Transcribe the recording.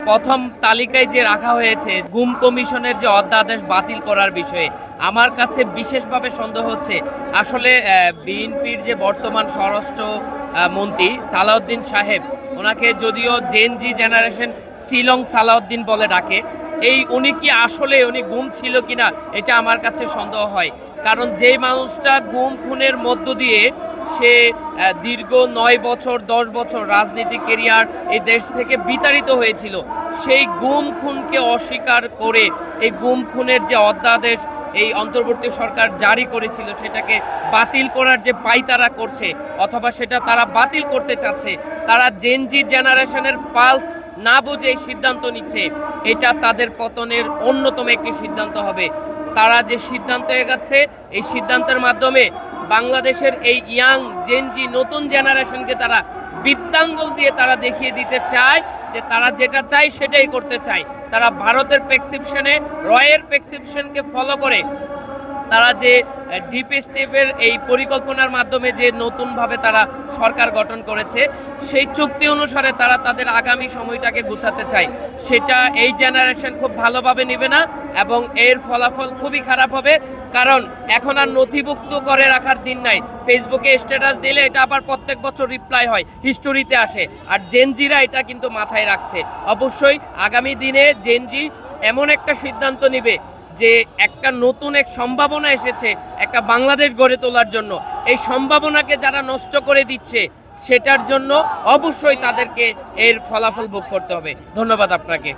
প্রথম তালিকায় যে রাখা হয়েছে গুম কমিশনের যে অধ্যাদেশ বাতিল করার বিষয়ে আমার কাছে বিশেষভাবে সন্দেহ হচ্ছে। আসলে বিএনপির যে বর্তমান স্বরাষ্ট্র মন্ত্রী সালাউদ্দিন সাহেব, ওনাকে যদিও জেনজি জেনারেশন শিলং সালাউদ্দিন বলে ডাকে, উনি কি আসলে উনি গুম ছিল কিনা এটা আমার কাছে সন্দেহ হয়। কারণ যেই মানুষটা গুম খুনের মধ্য দিয়ে সে দীর্ঘ 9 বছর 10 বছর রাজনীতিক কেরিয়ার এই দেশ থেকে বিতাড়িত হয়েছিল, সেই গুম খুনকে অস্বীকার করে এই গুম খুনের যে অধ্যাদেশ এই অন্তর্বর্তী সরকার জারি করেছিল সেটাকে বাতিল করার যে পায়তারা করছে, অথবা সেটা তারা বাতিল করতে চাচ্ছে, তারা জেনজি জেনারেশনের পালস না বুঝে এই সিদ্ধান্ত নিচ্ছে, এটা তাদের পতনের অন্যতম একটি সিদ্ধান্ত হবে। তারা যে সিদ্ধান্ত এগাচ্ছে এই সিদ্ধান্তের মাধ্যমে বাংলাদেশের এই ইয়াং জেনজি নতুন জেনারেশনকে তারা বৃত্তাঙ্গুল দিয়ে তারা দেখিয়ে দিতে চায় যে তারা যেটা চায় সেটাই করতে চায়। তারা ভারতের প্রেসক্রিপশনে রয়ের প্রেসক্রিপশনকে ফলো করে তারা যে ডিপ স্টেপের এই পরিকল্পনার মাধ্যমে যে নতুনভাবে তারা সরকার গঠন করেছে সেই চুক্তি অনুসারে তারা তাদের আগামী সময়টাকে গুছাতে চায়, সেটা এই জেনারেশন খুব ভালোভাবে নেবে না এবং এর ফলাফল খুবই খারাপ হবে। কারণ এখন আর নথিভুক্ত করে রাখার দিন নাই, ফেসবুকে স্ট্যাটাস দিলে এটা আবার প্রত্যেক বছর রিপ্লাই হয়, হিস্টোরিতে আসে। আর জেনজিরা এটা কিন্তু মাথায় রাখছে। অবশ্যই আগামী দিনে জেনজি এমন একটা সিদ্ধান্ত নেবে যে একটা নতুন এক সম্ভাবনা এসেছে একটা বাংলাদেশ গড়ে তোলার জন্য, এই সম্ভাবনাকে যারা নষ্ট করে দিচ্ছে সেটার জন্য অবশ্যই তাদেরকে এর ফলাফল ভোগ করতে হবে। ধন্যবাদ আপনাকে।